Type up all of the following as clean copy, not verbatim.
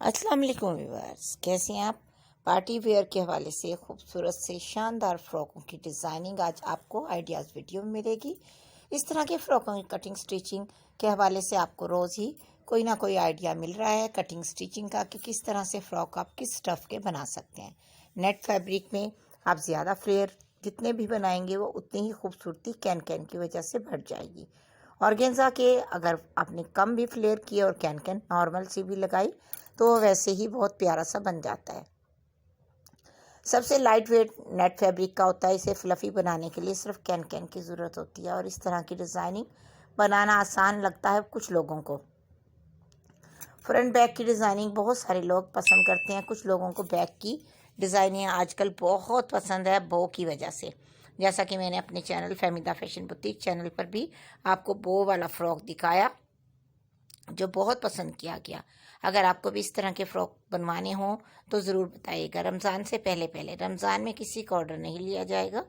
अस्सलाम वालेकुम व्यूअर्स, कैसे हैं आप। पार्टी वेयर के हवाले से खूबसूरत से शानदार फ़्रॉकों की डिज़ाइनिंग आज आपको आइडियाज़ वीडियो में मिलेगी। इस तरह के फ़्रॉकों की कटिंग स्टिचिंग के हवाले से आपको रोज़ ही कोई ना कोई आइडिया मिल रहा है कटिंग स्टिचिंग का कि किस तरह से फ़्रॉक आप किस स्टफ़ के बना सकते हैं। नेट फैब्रिक में आप ज़्यादा फ्लेयर जितने भी बनाएंगे वो उतनी ही खूबसूरती कैन कैन की वजह से बढ़ जाएगी। ऑर्गेन्जा के अगर आपने कम भी फ्लेयर किए और कैन कैन नॉर्मल सी भी लगाई तो वैसे ही बहुत प्यारा सा बन जाता है। सबसे लाइट वेट नेट फैब्रिक का होता है। इसे फ्लफ़ी बनाने के लिए सिर्फ कैन कैन की ज़रूरत होती है और इस तरह की डिज़ाइनिंग बनाना आसान लगता है कुछ लोगों को। फ्रंट बैक की डिज़ाइनिंग बहुत सारे लोग पसंद करते हैं। कुछ लोगों को बैक की डिज़ाइनिंग आजकल बहुत पसंद है बो की वजह से। जैसा कि मैंने अपने channel Fahmida fashion boutique channel पर भी आपको बो वाला फ़्रॉक दिखाया जो बहुत पसंद किया गया। अगर आपको भी इस तरह के फ़्रॉक बनवाने हों तो ज़रूर बताइएगा। रमज़ान से पहले रमज़ान में किसी का ऑर्डर नहीं लिया जाएगा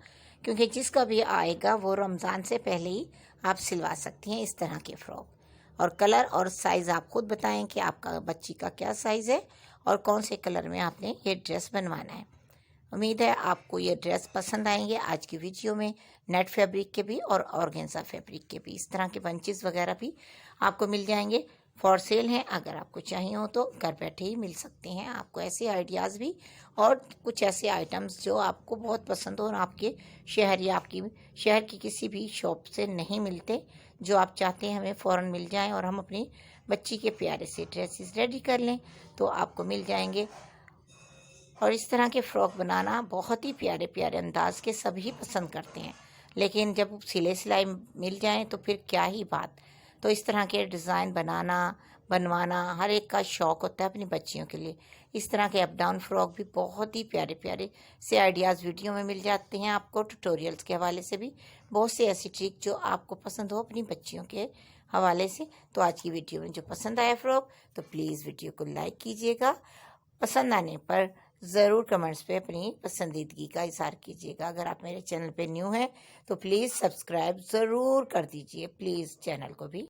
क्योंकि जिसका भी आएगा वो रमज़ान से पहले ही आप सिलवा सकती हैं इस तरह के फ़्रॉक। और कलर और साइज़ आप खुद बताएं कि आपका बच्ची का क्या साइज़ है और कौन से कलर में आपने ये ड्रेस बनवाना है। उम्मीद है आपको ये ड्रेस पसंद आएंगे। आज की वीडियो में नेट फैब्रिक के भी और ऑर्गेन्जा फैब्रिक के भी इस तरह के बंचेस वगैरह भी आपको मिल जाएंगे। फॉर सेल हैं, अगर आपको चाहिए हो तो घर बैठे ही मिल सकते हैं। आपको ऐसे आइडियाज़ भी और कुछ ऐसे आइटम्स जो आपको बहुत पसंद हो और आपके शहर या आपकी शहर की किसी भी शॉप से नहीं मिलते, जो आप चाहते हैं हमें फ़ौरन मिल जाएं और हम अपनी बच्ची के प्यारे से ड्रेसेस रेडी कर लें तो आपको मिल जाएंगे। और इस तरह के फ़्रॉक बनाना बहुत ही प्यारे प्यारे अंदाज के सभी पसंद करते हैं, लेकिन जब सिले सिलाई मिल जाएं तो फिर क्या ही बात। तो इस तरह के डिज़ाइन बनवाना हर एक का शौक़ होता है अपनी बच्चियों के लिए। इस तरह के अप डाउन फ़्रॉक भी बहुत ही प्यारे प्यारे से आइडियाज़ वीडियो में मिल जाते हैं आपको। ट्यूटोरियल्स के हवाले से भी बहुत से ऐसी ट्रिक जो आपको पसंद हो अपनी बच्चियों के हवाले से। तो आज की वीडियो में जो पसंद आया फ़्रॉक तो प्लीज़ वीडियो को लाइक कीजिएगा। पसंद आने पर ज़रूर कमेंट्स पे अपनी पसंदीदगी का इज़हार कीजिएगा। अगर आप मेरे चैनल पे न्यू हैं तो प्लीज़ सब्सक्राइब ज़रूर कर दीजिए, प्लीज़ चैनल को भी।